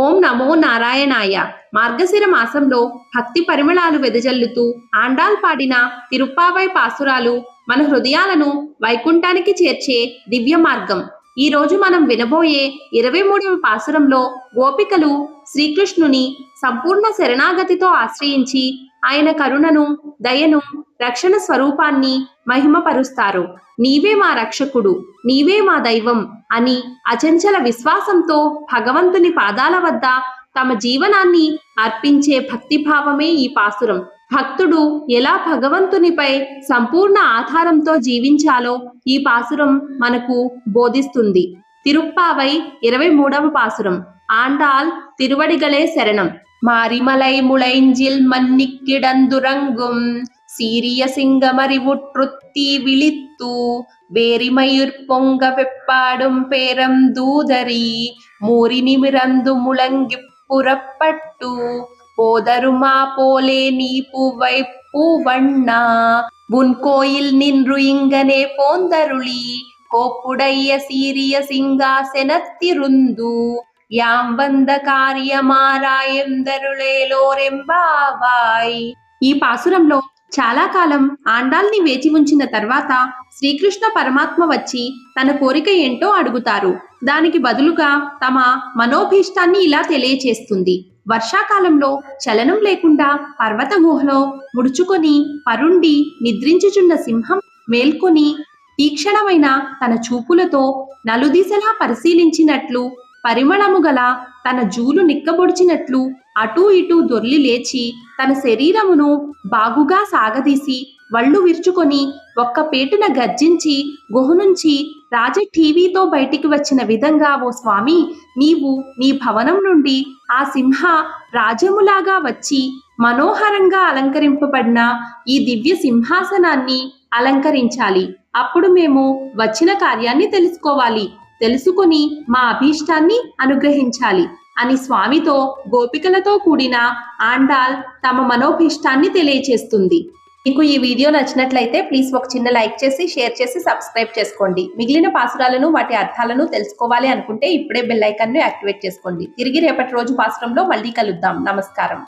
ఓం నమో నారాయణాయ. మార్గశిర మాసంలో భక్తి పరిమళాలు వెదజల్లుతూ ఆండాల్ పాడిన తిరుప్పావై పాసురాలు మన హృదయాలను వైకుంఠానికి చేర్చే దివ్య మార్గం. ఈ రోజు మనం వినబోయే 23వ పాసురంలో గోపికలు శ్రీకృష్ణుని సంపూర్ణ శరణాగతితో ఆశ్రయించి ఆయన కరుణను, దయను, రక్షణ స్వరూపాన్ని మహిమపరుస్తారు. నీవే మా రక్షకుడు, నీవే మా దైవం అని అచంచల విశ్వాసంతో భగవంతుని పాదాల వద్ద తమ జీవనాన్ని అర్పించే భక్తిభావమే ఈ పాసురం. భక్తుడు ఎలా భగవంతునిపై సంపూర్ణ ఆధారంతో జీవించాలో ఈ పాసురం మనకు బోధిస్తుంది. తిరుప్పావై 23వ పాసురం. ఆండాల్ తిరువడిగలే శరణం. மாரிமலை முளைஞ்சில் மன்னிக்கிடந்துறங்கும் சீரிய சிங்கமறிவுற்றுத்தி விழித்து வேரிமயிர் பொங்க வெப்பாடும் பேரம் தூதரி மூரி நிமிரந்து முழங்கி புறப்பட்டு போதருமா போலே நீ பூவை பூவண்ணா உன் கோயில் நின்று இங்கனே போந்தருளி கோப்புடைய சீரிய சிங்காசனத்திருந்து యాం వంద కార్యమారాయందరులేలోరెంబావాయ్. ఈ పాసురంలో చాలా కాలం ఆండాల్ని వేచి ఉంచిన తర్వాత శ్రీకృష్ణ పరమాత్మ వచ్చి తన కోరిక ఏంటో అడుగుతారు. దానికి బదులుగా తమ మనోభీష్టాన్ని ఇలా తెలియచేస్తుంది. వర్షాకాలంలో చలనం లేకుండా పర్వత గుహలో ముడుచుకొని పరుండి నిద్రించుచున్న సింహం మేల్కొని తీక్షణమైన తన చూపులతో నలుదిశలా పరిశీలించినట్లు, పరిమళము గల తన జూలు నిక్కబొడిచినట్లు అటూ ఇటూ దొర్లి లేచి తన శరీరమును బాగుగా సాగదీసి వళ్ళు విరుచుకొని ఒక్కపేటున గర్జించి గుహ నుంచి రాజ టీవీతో బయటికి వచ్చిన విధంగా, ఓ స్వామి, నీవు నీ భవనం నుండి ఆ సింహ రాజములాగా వచ్చి మనోహరంగా అలంకరింపబడిన ఈ దివ్య సింహాసనాన్ని అలంకరించాలి. అప్పుడు మేము వచ్చిన కార్యాన్ని తెలుసుకొని మా అభీష్టాన్ని అనుగ్రహించాలి అని స్వామితో గోపికలతో కూడిన ఆండాల్ తమ మనోభీష్టాన్ని తెలియచేస్తుంది. మీకు ఈ వీడియో నచ్చినట్లయితే ప్లీజ్ ఒక చిన్న లైక్ చేసి, షేర్ చేసి, సబ్స్క్రైబ్ చేసుకోండి. మిగిలిన పాసురాలను, వాటి అర్థాలను తెలుసుకోవాలి అనుకుంటే ఇప్పుడే బెల్ ఐకాన్ను యాక్టివేట్ చేసుకోండి. తిరిగి రేపటి రోజు పాసురంలో మళ్ళీ కలుద్దాం. నమస్కారం.